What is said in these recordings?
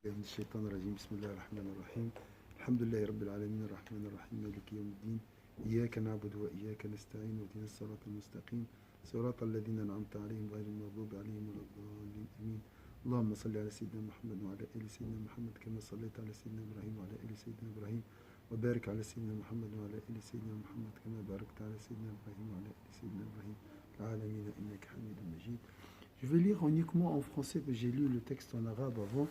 من الشيطان الرجيم بسم الله الرحمن الرحيم الحمد لله رب العالمين الرحمن الرحيم مالك يوم الدين إياك نعبد وإياك نستعين واهدنا الصراط المستقيم صراط الذين أنعمت عليهم غير المغضوب عليهم ولا الضالين آمين اللهم صل على سيدنا محمد وعلى آل سيدنا محمد كما صليت على سيدنا إبراهيم وعلى آل سيدنا إبراهيم وبارك على سيدنا محمد وعلى آل سيدنا محمد كما باركت على سيدنا إبراهيم وعلى آل سيدنا إبراهيم العالمين إنك حميد مجيد. Je vais lire uniquement en français, parce que j'ai lu le texte en arabe avant.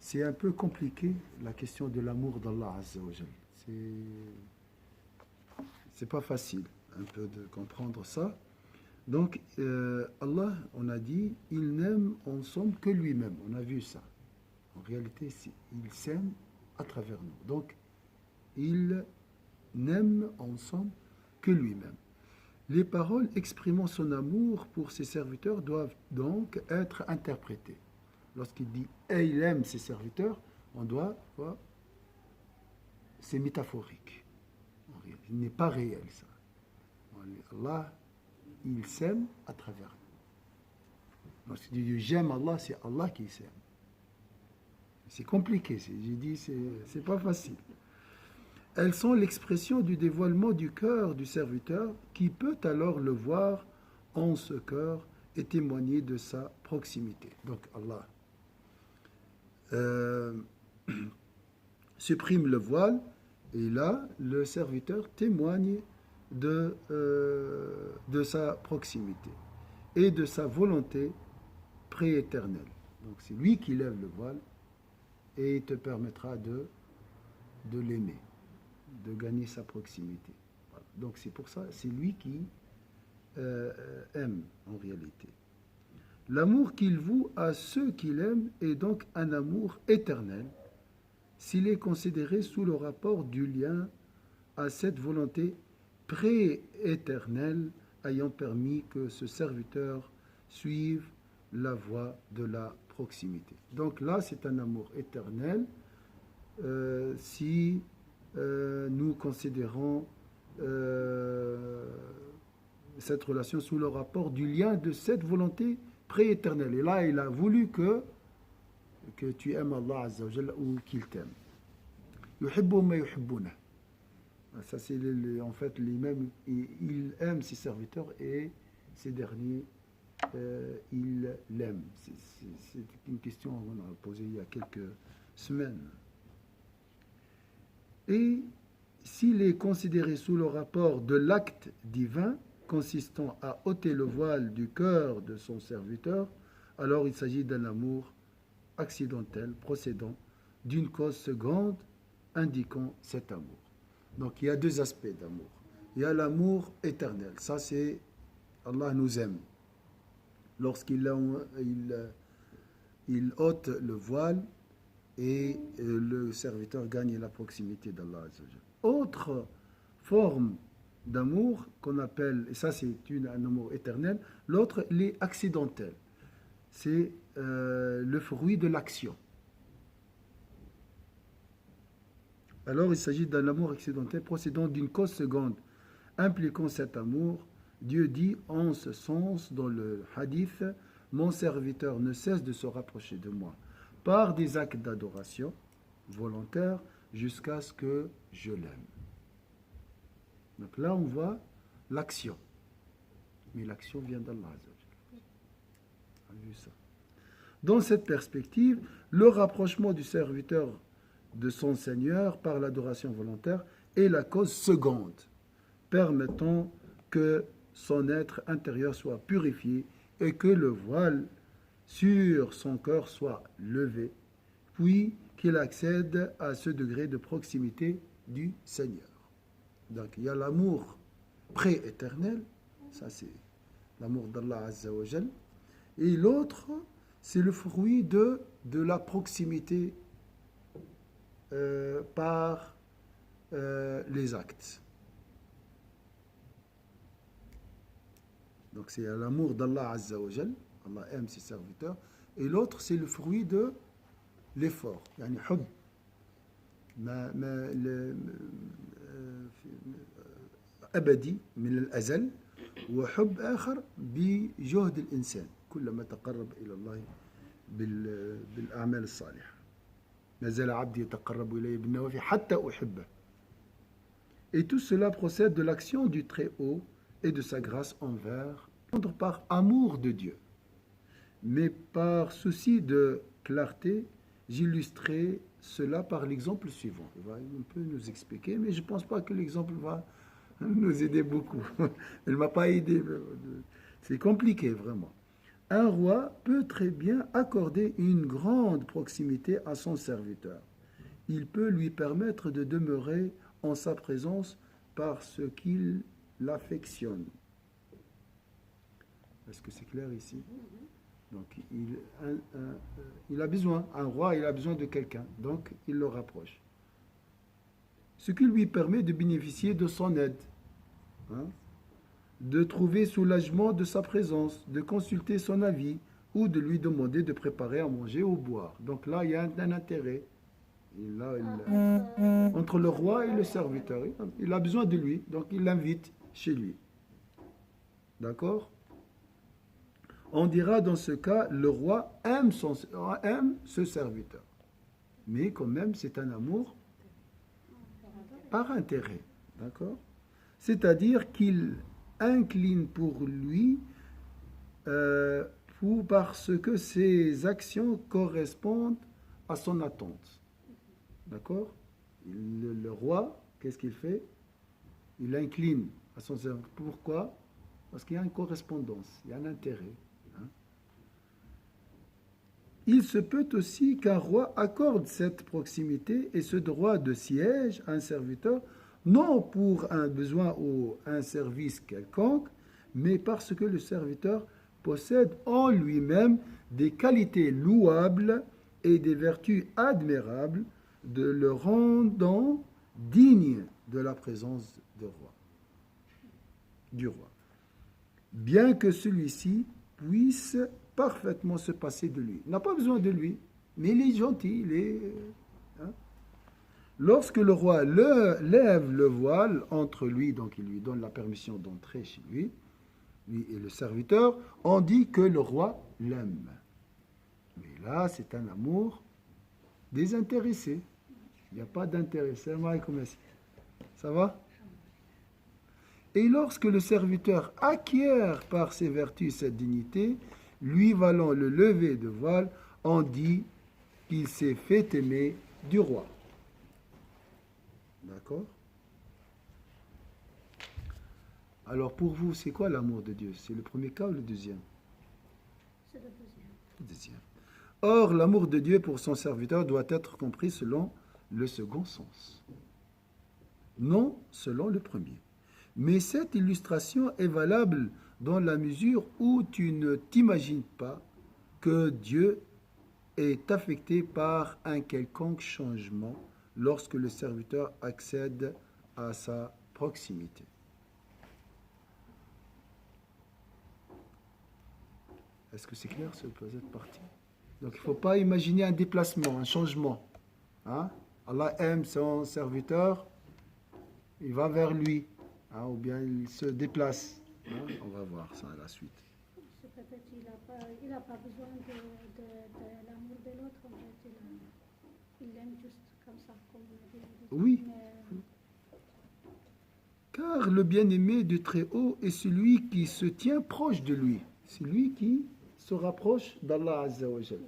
C'est un peu compliqué, la question de l'amour d'Allah Azza wa Jal. C'est pas facile un peu de comprendre ça. Donc, Allah, on a dit, il n'aime en somme que lui-même. On a vu ça. En réalité, il s'aime à travers nous. Donc, il n'aime en somme que lui-même. Les paroles exprimant son amour pour ses serviteurs doivent donc être interprétées. Lorsqu'il dit « et il aime ses serviteurs », on doit voir, c'est métaphorique. Il n'est pas réel, ça. Allah, il s'aime à travers nous. Lorsqu'il dit « j'aime Allah », c'est Allah qui s'aime. C'est compliqué, j'ai dit, c'est pas facile. Elles sont l'expression du dévoilement du cœur du serviteur qui peut alors le voir en ce cœur et témoigner de sa proximité. Donc Allah supprime le voile et là le serviteur témoigne de sa proximité et de sa volonté prééternelle. Donc c'est lui qui lève le voile et il te permettra de l'aimer, de gagner sa proximité. Voilà. Donc c'est pour ça, c'est lui qui aime en réalité. L'amour qu'il voue à ceux qu'il aime est donc un amour éternel s'il est considéré sous le rapport du lien à cette volonté prééternelle ayant permis que ce serviteur suive la voie de la proximité. Donc là, c'est un amour éternel si nous considérons cette relation sous le rapport du lien de cette volonté prééternelle. Et là, il a voulu que tu aimes Allah Azza wa Jalla ou qu'il t'aime. Yuhibbu ma yuhibbuna. Ça, c'est en fait lui-même, il aime ses serviteurs et ces derniers, il l'aime. C'est une question qu'on a posée il y a quelques semaines. Et s'il est considéré sous le rapport de l'acte divin consistant à ôter le voile du cœur de son serviteur, alors il s'agit d'un amour accidentel procédant d'une cause seconde indiquant cet amour. Donc il y a deux aspects d'amour. Il y a l'amour éternel. Ça c'est Allah nous aime. Lorsqu'il il ôte le voile et le serviteur gagne la proximité d'Allah. Autre forme d'amour qu'on appelle, et ça c'est un amour éternel, l'autre il est accidentel. C'est le fruit de l'action. Alors il s'agit d'un amour accidentel procédant d'une cause seconde impliquant cet amour. Dieu dit en ce sens dans le hadith: mon serviteur ne cesse de se rapprocher de moi par des actes d'adoration volontaires jusqu'à ce que je l'aime. Donc là on voit l'action, mais l'action vient d'Allah. On a vu ça. Dans cette perspective, le rapprochement du serviteur de son Seigneur par l'adoration volontaire est la cause seconde, permettant que son être intérieur soit purifié et que le voile sur son cœur soit levé, puis qu'il accède à ce degré de proximité du Seigneur. Donc il y a l'amour prééternel, ça c'est l'amour d'Allah Azza wa Jal, et l'autre c'est le fruit de la proximité par les actes. Donc c'est l'amour d'Allah Azza wa Jal, Allah aime ses serviteurs, et l'autre c'est le fruit de l'effort, yani hub. أبدي من الأزل وحب آخر بجهد الإنسان كلما تقرب إلى الله بالأعمال الصالحة. Et tout cela procède de l'action du Très-Haut et de sa grâce envers, par amour de Dieu. Mais par souci de clarté, j'illustrerai cela par l'exemple suivant. Il va un peu nous expliquer, mais je ne pense pas que l'exemple va nous aider beaucoup. Elle ne m'a pas aidé. C'est compliqué, vraiment. Un roi peut très bien accorder une grande proximité à son serviteur. Il peut lui permettre de demeurer en sa présence parce qu'il l'affectionne. Est-ce que c'est clair ici? Donc, il a besoin, un roi, il a besoin de quelqu'un, donc il le rapproche. Ce qui lui permet de bénéficier de son aide, hein, de trouver soulagement de sa présence, de consulter son avis ou de lui demander de préparer à manger ou boire. Donc là, il y a un intérêt. Entre le roi et le serviteur, il a besoin de lui, donc il l'invite chez lui. D'accord? On dira dans ce cas, le roi aime ce serviteur. Mais quand même, c'est un amour par intérêt. D'accord? C'est-à-dire qu'il incline pour lui parce que ses actions correspondent à son attente. D'accord? Le roi, qu'est-ce qu'il fait? Il incline à son serviteur. Pourquoi? Parce qu'il y a une correspondance, il y a un intérêt. Il se peut aussi qu'un roi accorde cette proximité et ce droit de siège à un serviteur, non pour un besoin ou un service quelconque, mais parce que le serviteur possède en lui-même des qualités louables et des vertus admirables de le rendant digne de la présence du roi. Bien que celui-ci puisse parfaitement se passer de lui. Il n'a pas besoin de lui, mais il est gentil, Lorsque le roi lève le voile entre lui, donc il lui donne la permission d'entrer chez lui et le serviteur, on dit que le roi l'aime. Mais là, c'est un amour désintéressé. Il n'y a pas d'intérêt. Ça va? Et lorsque le serviteur acquiert par ses vertus cette dignité, lui valant le lever de voile, on dit qu'il s'est fait aimer du roi. D'accord? Alors pour vous, c'est quoi l'amour de Dieu? C'est le premier cas ou le deuxième? C'est le deuxième. Le deuxième. Or, l'amour de Dieu pour son serviteur doit être compris selon le second sens, non selon le premier. Mais cette illustration est valable dans la mesure où tu ne t'imagines pas que Dieu est affecté par un quelconque changement lorsque le serviteur accède à sa proximité. Est-ce que c'est clair cette partie? Donc il ne faut pas imaginer un déplacement, un changement. Hein? Allah aime son serviteur, il va vers lui. Ou bien il se déplace. On va voir ça à la suite. Peut-être qu'il n'a pas besoin de l'amour de l'autre. En fait, il l'aime juste comme ça. Comme oui. Car le bien-aimé du Très-Haut est celui qui se tient proche de lui. C'est lui qui se rapproche d'Allah Azza wa Jal.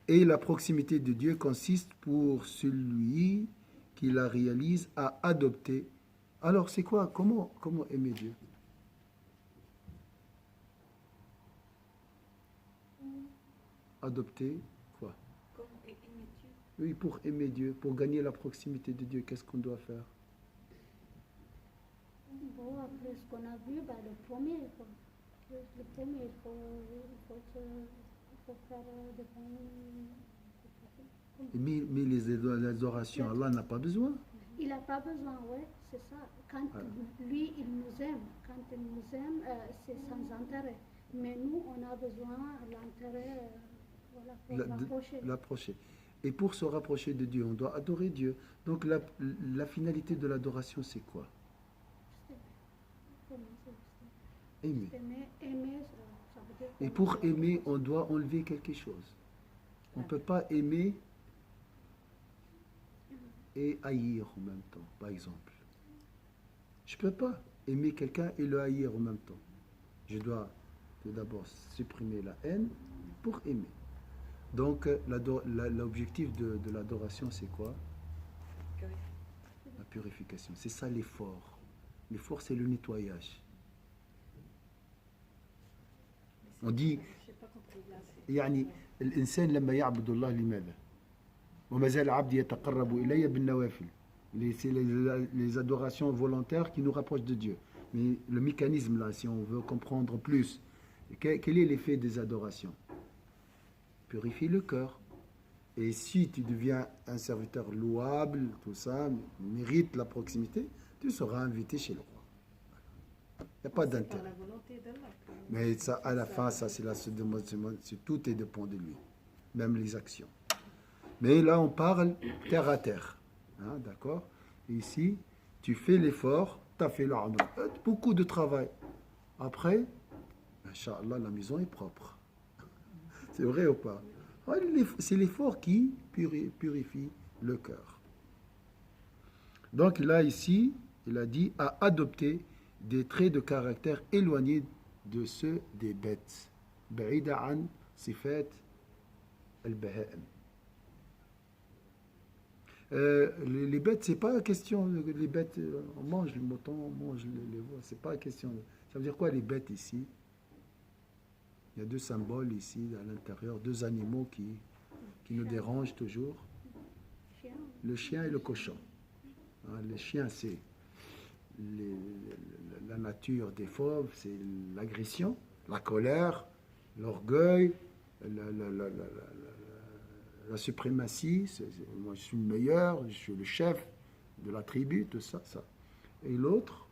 Et la proximité de Dieu consiste pour celui qui la réalise à adopter. Alors, c'est quoi? Comment aimer Dieu? Adopter quoi? Comment aimer Dieu? Oui, pour aimer Dieu, pour gagner la proximité de Dieu, qu'est-ce qu'on doit faire? Bon, après ce qu'on a vu, le premier, il faut faire de bons... Mais les adorations, Allah n'a pas besoin. Il n'a pas besoin, oui, c'est ça. Quand lui, il nous aime, c'est sans intérêt. Mais nous, on a besoin de l'intérêt pour l'approcher. Et pour se rapprocher de Dieu, on doit adorer Dieu. Donc la finalité de l'adoration, c'est quoi? Aimer. Aimer, ça veut dire... Et pour aimer, on doit enlever quelque chose. On ne peut pas aimer et haïr en même temps, par exemple. Je ne peux pas aimer quelqu'un et le haïr en même temps. Je dois tout d'abord supprimer la haine pour aimer. Donc, l'objectif de l'adoration, c'est quoi? La purification. C'est ça l'effort. L'effort, c'est le nettoyage. On dit, يعني الإنسان لما يعبد الله لماذا؟ وما زال عبدي يتقرب إلي بالنوافل. Les adorations volontaires qui nous rapprochent de Dieu. Mais le mécanisme là, si on veut comprendre plus, quel est l'effet des adorations? Purifie le cœur. Et si tu deviens un serviteur louable, tout ça, mérite la proximité, tu seras invité chez le roi. Il n'y a pas d'intérêt. Mais ça, à la fin, ça, tout est dépend de lui, même les actions. Mais là, on parle terre à terre. Hein, d'accord? Ici, tu fais l'effort, tu as fait l'arme. Beaucoup de travail. Après, Inch'Allah, la maison est propre. C'est vrai ou pas? C'est l'effort qui purifie le cœur. Donc là, ici, il a dit à adopter des traits de caractère éloignés de ceux des bêtes. Ba'ida an sifat al-baha'im. Les bêtes, c'est pas question. Les bêtes, on mange le mouton, on mange les veaux. C'est pas question. Ça veut dire quoi les bêtes ici? Il y a deux symboles ici à l'intérieur, deux animaux qui nous dérangent toujours. Le chien et le cochon. Hein, le chien, c'est la nature des fauves, c'est l'agression, la colère, l'orgueil, la suprématie. Moi, je suis le meilleur, je suis le chef de la tribu, tout ça, ça. Et l'autre,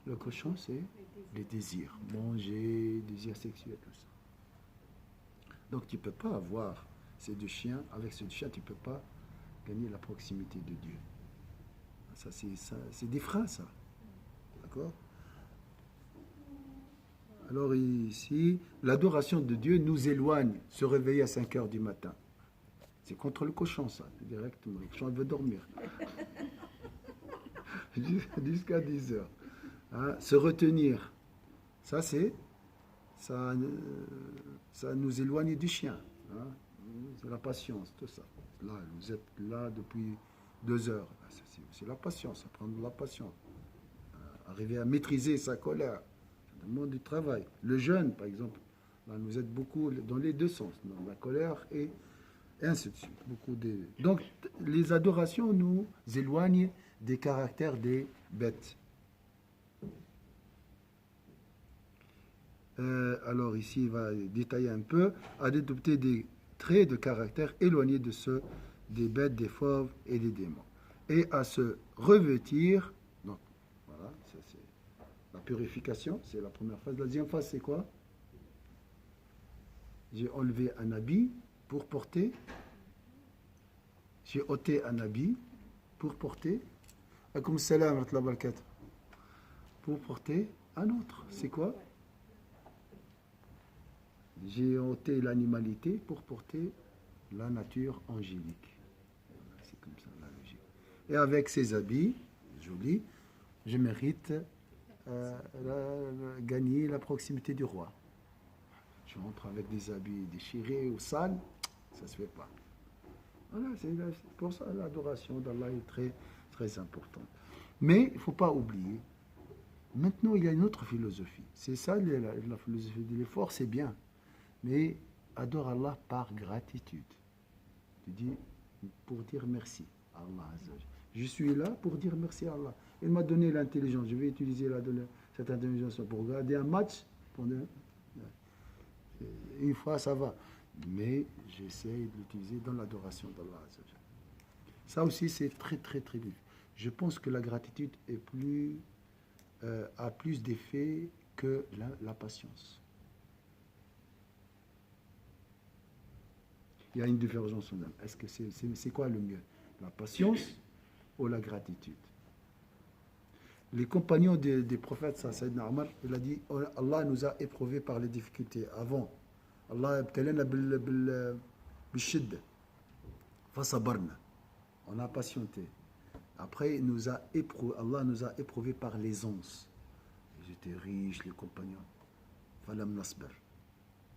le cochon, c'est les désirs, manger, désirs sexuels, tout ça. Donc, tu ne peux pas avoir ces deux chiens. Avec ces deux chiens, tu ne peux pas gagner la proximité de Dieu. Ça, c'est des freins, ça. D'accord? Alors ici, l'adoration de Dieu nous éloigne, se réveiller à 5 heures du matin. C'est contre le cochon, ça, directement. Le cochon, il veut dormir. Jusqu'à 10 heures. Hein, se retenir, ça nous éloigne du chien. Hein, c'est la patience, tout ça. Là, vous êtes là depuis 2 heures. C'est la patience, ça prend de la patience. Arriver à maîtriser sa colère, ça demande du travail. Le jeûne, par exemple, là, vous êtes beaucoup dans les deux sens, dans la colère et ainsi de suite. Donc, les adorations nous éloignent des caractères des bêtes. Alors ici, il va détailler un peu, à adopter des traits de caractère éloignés de ceux des bêtes, des fauves et des démons. Et à se revêtir, donc voilà, ça c'est la purification, c'est la première phase. La deuxième phase, c'est quoi? J'ai enlevé un habit pour porter, j'ai ôté un habit pour porter, alaykoum salam wa rahmatullahi wa barakatuh, pour porter un autre. C'est quoi? J'ai ôté l'animalité pour porter la nature angélique. C'est comme ça la logique. Et avec ces habits jolis, je mérite gagner la proximité du roi. Je rentre avec des habits déchirés ou sales, ça ne se fait pas. Voilà, c'est pour ça l'adoration d'Allah est très, très importante. Mais il ne faut pas oublier, maintenant il y a une autre philosophie. C'est ça la philosophie de l'effort, c'est bien. Mais adore Allah par gratitude. Tu dis pour dire merci à Allah. Je suis là pour dire merci à Allah. Il m'a donné l'intelligence. Je vais utiliser cette intelligence pour regarder un match. Une fois, ça va. Mais j'essaie de l'utiliser dans l'adoration d'Allah. Ça aussi, c'est très, très, très vif. Je pense que la gratitude a plus d'effet que la patience. Il y a une divergence. Est-ce que c'est quoi le mieux? La patience ou la gratitude? Les compagnons des prophètes, ça c'est normal, il a dit Allah nous a éprouvés par les difficultés avant. Allah abtalana Bishidda. Fasabarna. On a patienté. Après, Allah nous a éprouvés par l'aisance. Ils étaient riches, les compagnons. Falam nasbar.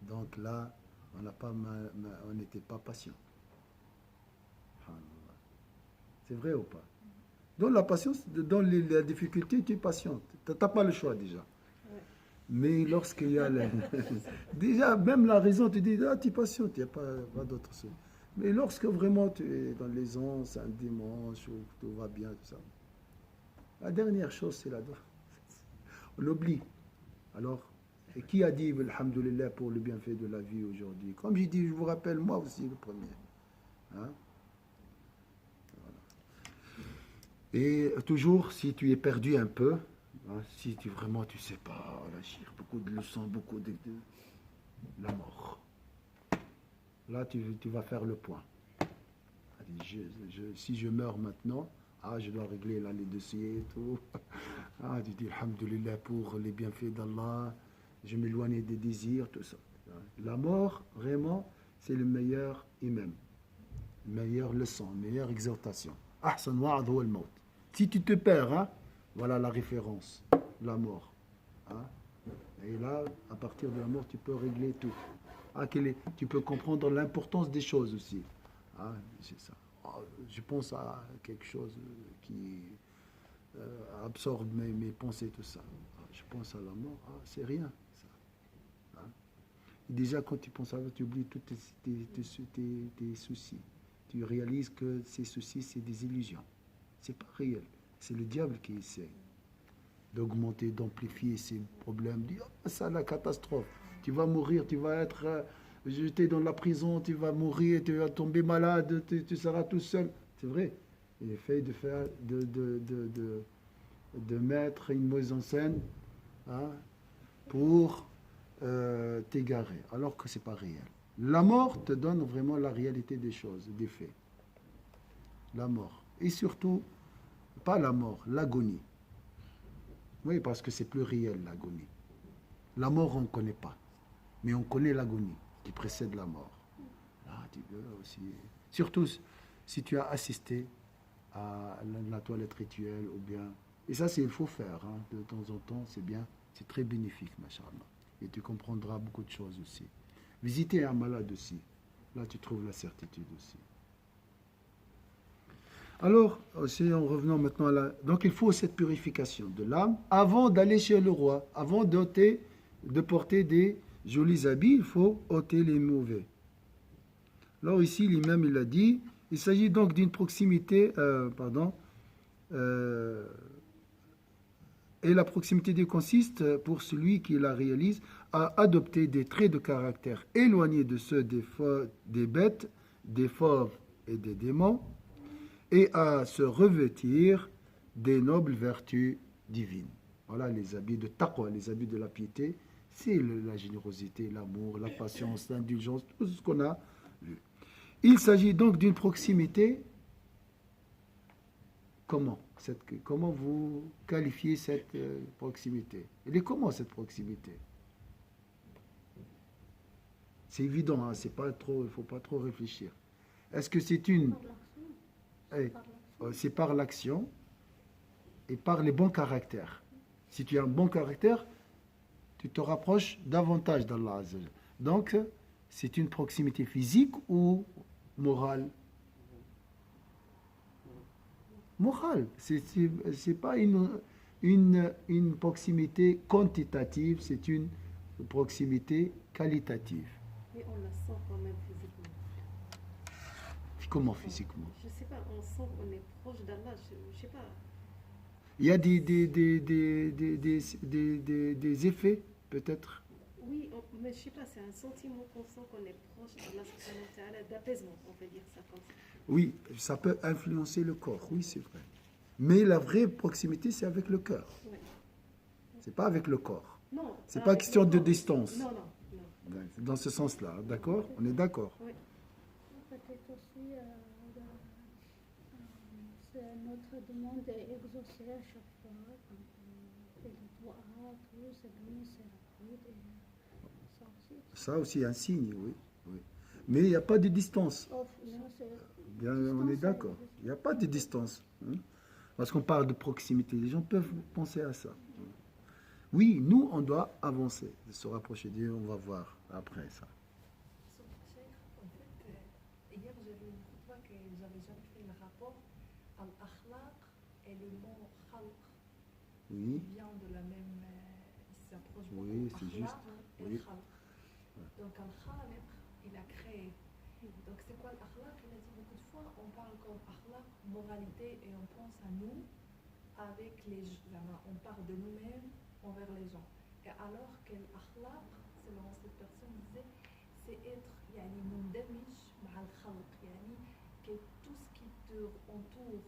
Donc là, on n'était pas patient. C'est vrai ou pas? Dans la patience, dans la difficulté, tu es patiente. Tu n'as pas le choix déjà. Ouais. Mais lorsqu'il y a déjà, même la raison, tu dis, ah, tu es patiente, il n'y a pas d'autre chose. Mais lorsque vraiment tu es dans l'aisance, un dimanche, où tout va bien, tout ça. La dernière chose, c'est la doigt. On oublie. Alors, et qui a dit, alhamdoulilah, pour le bienfait de la vie aujourd'hui? Comme j'ai dit, je vous rappelle, moi aussi, le premier. Hein? Et toujours, si tu es perdu un peu, hein, si tu vraiment, tu sais pas, beaucoup de leçons, beaucoup de la mort. Là, tu vas faire le point. Si je meurs maintenant, je dois régler là les dossiers et tout. Tu dis, alhamdoulilah, pour les bienfaits d'Allah, je m'éloigne des désirs, tout ça. La mort, vraiment, c'est le meilleur imam, meilleure leçon, meilleure exhortation. Ahsan wa'ad huwa al-maut. Si tu te perds, voilà la référence, la mort. Et là, à partir de la mort, tu peux régler tout. Tu peux comprendre l'importance des choses aussi. C'est ça. Je pense à quelque chose qui absorbe mes pensées, tout ça. Je pense à la mort, c'est rien. Ça. Déjà, quand tu penses à ça, tu oublies tous tes soucis. Tu réalises que ces soucis, c'est des illusions. C'est pas réel. C'est le diable qui essaie d'augmenter, d'amplifier ces problèmes. Dis, ça, la catastrophe. Tu vas mourir, tu vas être jeté dans la prison, tu vas mourir, tu vas tomber malade, tu seras tout seul. C'est vrai. Il essaie de mettre une mise en scène pour t'égarer, alors que c'est pas réel. La mort te donne vraiment la réalité des choses, des faits. La mort. Et surtout, pas la mort, l'agonie. Oui, parce que c'est plus réel, l'agonie. La mort, on ne connaît pas. Mais on connaît l'agonie qui précède la mort. Là, tu veux aussi. Surtout si tu as assisté à la toilette rituelle ou bien. Et ça, il faut faire. De temps en temps, c'est bien. C'est très bénéfique, machallah. Et tu comprendras beaucoup de choses aussi. Visiter un malade aussi. Là, tu trouves la certitude aussi. Alors, aussi, en revenant maintenant à la... Donc, il faut cette purification de l'âme avant d'aller chez le roi. Avant de porter des jolis habits, il faut ôter les mauvais. Alors ici, l'imam, il a dit, il s'agit donc d'une proximité, et la proximité consiste, pour celui qui la réalise, à adopter des traits de caractère éloignés de ceux des bêtes, des fauves et des démons, et à se revêtir des nobles vertus divines. Voilà les habits de taqwa, les habits de la piété, c'est la générosité, l'amour, la patience, l'indulgence, tout ce qu'on a vu. Il s'agit donc d'une proximité. Comment vous qualifiez cette proximité? Elle est comment cette proximité? C'est évident, c'est pas trop, il ne faut pas trop réfléchir. Est-ce que c'est c'est par l'action et par les bons caractères. Si tu as un bon caractère, tu te rapproches davantage d'Allah Azza wa Jalla. Donc, c'est une proximité physique ou morale? Morale. C'est pas une proximité quantitative, c'est une proximité qualitative. Mais on la sent quand même physiquement. Comment physiquement? Je sais pas, on sent qu'on est proche d'Allah, je sais pas. Il y a des effets, peut-être? Oui, mais je sais pas, c'est un sentiment qu'on sent qu'on est proche d'Allah, d'apaisement, on peut dire ça comme ça. Oui, ça peut influencer le corps, oui, c'est vrai. Mais la vraie proximité, c'est avec le cœur. Oui. C'est pas avec le corps. Non. C'est pas question de distance. Non. Dans ce sens-là, d'accord? On est d'accord? Oui. Peut-être aussi, notre demande est exaucée à chaque fois. Quand on fait le doigt, tout, c'est bien, c'est rapide. Et ça aussi. Ça aussi, un signe, oui. Mais il n'y a pas de distance. Off, non, c'est Bien, on est d'accord. Il n'y a pas de distance. Hein. Parce qu'on parle de proximité. Les gens peuvent penser à ça. Oui, nous, on doit avancer, se rapprocher de Dieu. On va voir après ça. Cheikh, en fait, hier j'ai vu une fois que j'avais jamais fait le rapport entre akhlaq et le mot khalq. Oui, Il vient de la même. Il s'approche beaucoup. oui, c'est Akhlaq juste. et Oui. khalq. Donc, al-khaliq, il a créé. Donc, c'est quoi l'akhlaq? Il a dit beaucoup de fois, on parle comme akhlaq, moralité, et on pense à nous avec les gens. On parle de nous-mêmes envers les gens. Et alors que l'akhlaq, selon cette personne, disait, c'est être يعني مندمج مع الخلق يعني que tout ce qui te entoure,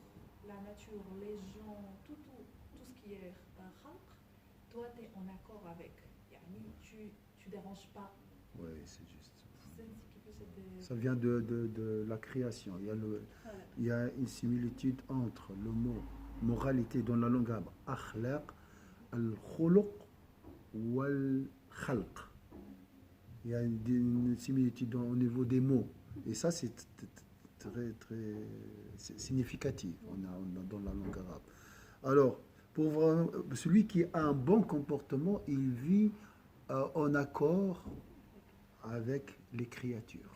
la nature, les gens, tout ce qui est khalq, toi tu es en accord avec. يعني tu déranges pas. Oui, c'est juste. C'est un petit peu cette. Ça vient de la création. Il y a une similitude entre le mot moralité dans la langue arabe, akhlaq, al-khuluq, wal-khalq. Il y a une similitude au niveau des mots. Et ça, c'est très, très significatif dans la langue arabe. Alors, celui qui a un bon comportement, il vit en accord avec les créatures.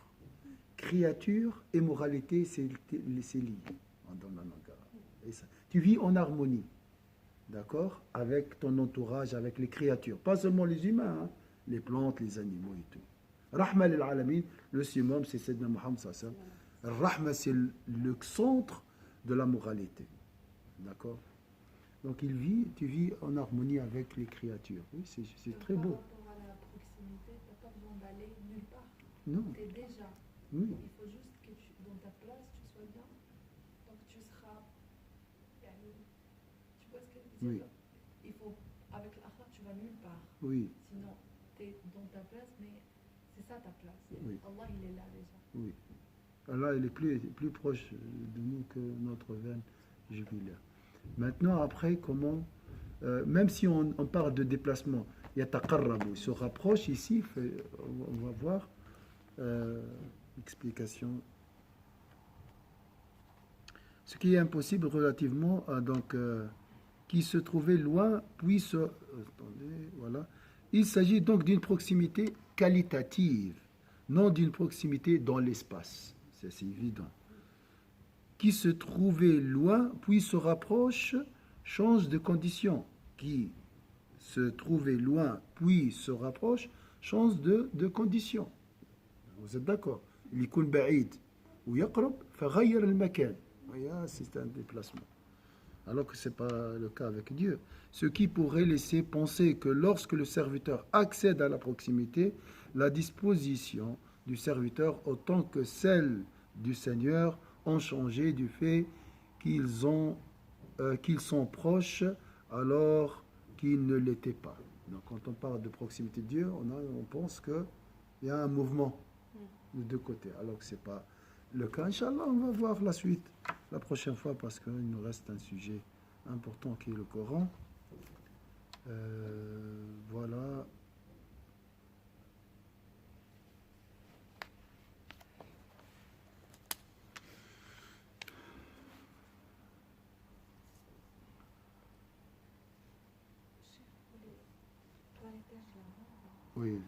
Créature et moralité, c'est lié dans la langue arabe. Et ça, tu vis en harmonie, d'accord, avec ton entourage, avec les créatures. Pas seulement les humains, hein, les plantes, les animaux et tout. Rahma lil alamin, le summum, c'est Sayyidina Muhammad sallallahu alayhi wa sallam. Rahma, c'est le centre de la moralité. D'accord. Donc tu vis en harmonie avec les créatures. Oui, c'est très beau. Par rapport à la proximité, tu n'as pas besoin d'aller nulle part. Non. Tu es déjà. Oui. Il faut juste que dans ta place, tu sois bien. Donc tu seras. Tu vois ce que je veux dire? Oui. Il faut, avec l'akhlaq, tu vas nulle part. Oui. Sinon, tu es dans ta place, mais c'est ça ta place. Oui. Allah, il est là déjà. Oui. Allah, il est plus proche de nous que notre veine jugulaire. Maintenant, après, comment, même si on parle de déplacement, il y a taqarrabu, il se rapproche ici, on va voir explication. Ce qui est impossible relativement à qui se trouvait loin, puis se... Attendez, voilà. Il s'agit donc d'une proximité qualitative, non d'une proximité dans l'espace. C'est évident. Qui se trouvait loin, puis se rapproche, change de condition. Qui se trouvait loin, puis se rapproche, change de condition. Vous êtes d'accord? يكون بعيد ويقرب فغير المكان. C'est un déplacement. Alors que ce n'est pas le cas avec Dieu. Ce qui pourrait laisser penser que lorsque le serviteur accède à la proximité, la disposition du serviteur autant que celle du Seigneur ont changé du fait qu'ils sont proches alors qu'ils ne l'étaient pas. Donc quand on parle de proximité de Dieu, on pense qu'il y a un mouvement de deux côtés, alors que ce n'est pas le cas. Inch'Allah, on va voir la suite la prochaine fois parce qu'il nous reste un sujet important qui est le Coran. Voilà. Oui.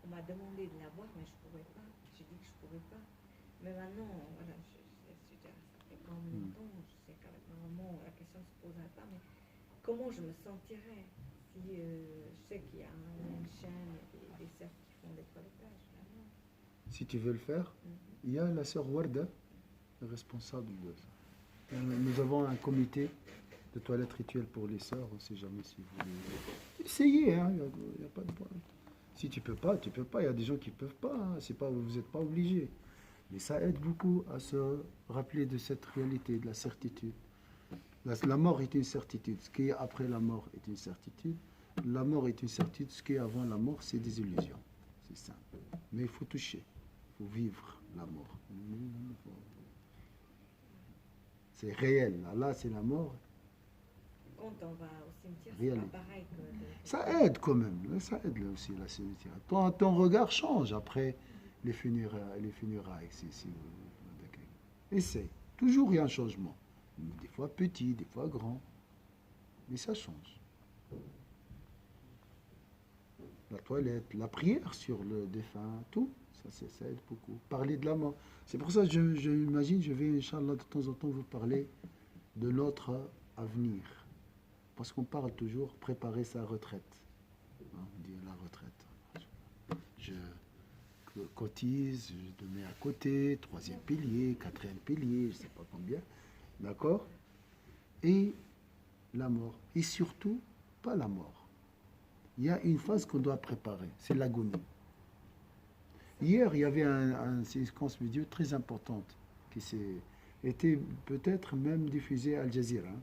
On m'a demandé de l'avoir, mais je ne pourrais pas. J'ai dit que je ne pourrais pas. Mais maintenant, voilà, ça fait quand même longtemps, je sais qu'avec ma maman, la question ne se poserait pas, mais comment je me sentirais si je sais qu'il y a une chaîne, des sœurs qui font des toilettages là-bas. Si tu veux le faire, il y a la sœur Warda, responsable de ça. Nous avons un comité de toilettes rituelles pour les sœurs, on ne sait jamais si vous voulez. Essayez, hein, il n'y a pas de problème. Si tu peux pas, tu peux pas. Il y a des gens qui ne peuvent pas. Hein. C'est pas, vous n'êtes pas obligé. Mais ça aide beaucoup à se rappeler de cette réalité, de la certitude. La mort est une certitude. Ce qui est après la mort est une certitude. La mort est une certitude. Ce qui est avant la mort, c'est des illusions. C'est simple. Mais il faut toucher. Il faut vivre la mort. C'est réel. Là, c'est la mort. quand on va au cimetière, Rien c'est n'est- pas pareil que Ça aide quand même, ça aide là aussi la cimetière. Ton regard change après les funérailles. Si vous- Essaye. Toujours il y a un changement. Des fois petit, des fois grand. Mais ça change. La toilette, la prière sur le défunt, tout, ça aide beaucoup. Parler de la mort. C'est pour ça que j'imagine, je vais, Inch'Allah, de temps en temps vous parler de notre avenir. Parce qu'on parle toujours préparer sa retraite. Hein, on dit la retraite. Je cotise, je te mets à côté, troisième pilier, quatrième pilier, je ne sais pas combien. D'accord? Et la mort. Et surtout, pas la mort. Il y a une phase qu'on doit préparer, c'est l'agonie. Hier, il y avait une séquence vidéo très importante qui été peut-être même diffusée à Al Jazeera. Hein.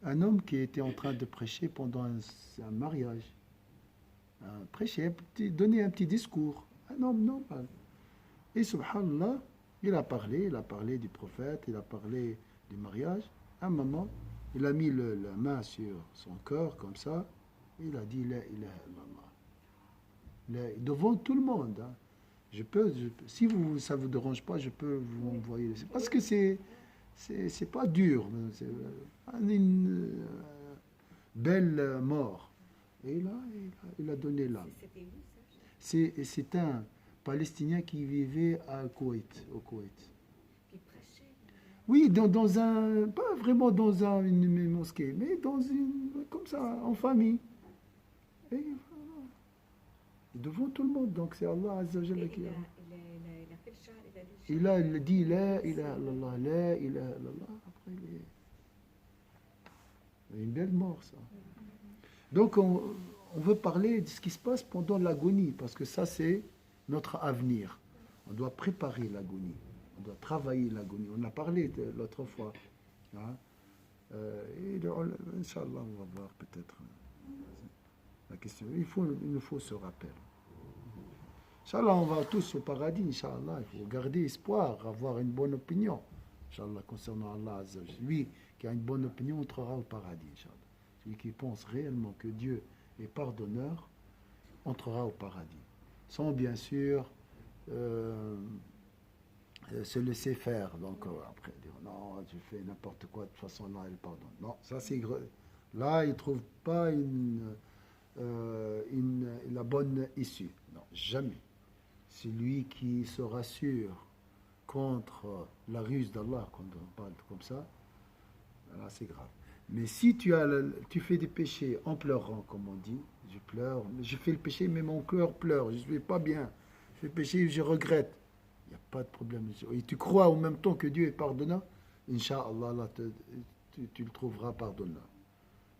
Un homme qui était en train de prêcher pendant un mariage. Prêcher, donner un petit discours. Un homme normal. Et subhanallah, il a parlé du prophète, il a parlé du mariage. À un moment, il a mis la main sur son cœur comme ça. Il a dit la ilaha illallah. Devant tout le monde. Hein. Si ça ne vous dérange pas, je peux vous envoyer. Parce que c'est pas dur. C'est une belle mort. Et là, il a donné l'âme. C'était où ça? C'est un Palestinien qui vivait au Koweït. Qui prêchait. Oui, dans un, pas vraiment dans une mosquée, mais dans une, comme ça, en famille. Et voilà. Devant tout le monde, donc c'est Allah Azza wa Jalla Et qui il a. a fait le char, il a dit le char. Il dit la ilaha illallah, la ilaha illallah. Après, il y a une belle mort, ça. Donc, on veut parler de ce qui se passe pendant l'agonie, parce que ça, c'est notre avenir. On doit préparer l'agonie. On doit travailler l'agonie. On a parlé l'autre fois. Hein? Et Inch'Allah, on va voir peut-être la question. Il nous faut ce rappel. Inch'Allah, on va tous au paradis, Inch'Allah. Il faut garder espoir, avoir une bonne opinion, Inch'Allah, concernant Allah Azza wa Jalla. Lui qui a une bonne opinion entrera au paradis, Inch'Allah. Celui qui pense réellement que Dieu est pardonneur entrera au paradis. Sans bien sûr se laisser faire. Donc après, dire non, je fais n'importe quoi, de toute façon, là, il pardonne. Non, ça c'est. Là, il ne trouve pas la bonne issue. Non, jamais. Celui qui se rassure contre la ruse d'Allah, quand on parle comme ça, là c'est grave. Mais si tu fais des péchés en pleurant, comme on dit, je pleure, je fais le péché, mais mon cœur pleure, je ne suis pas bien, je fais le péché, je regrette, il n'y a pas de problème. Et tu crois en même temps que Dieu est pardonnant, Inch'Allah, là, tu le trouveras pardonnant.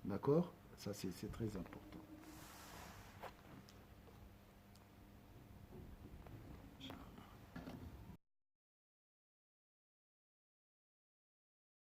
D'accord? Ça, c'est très important.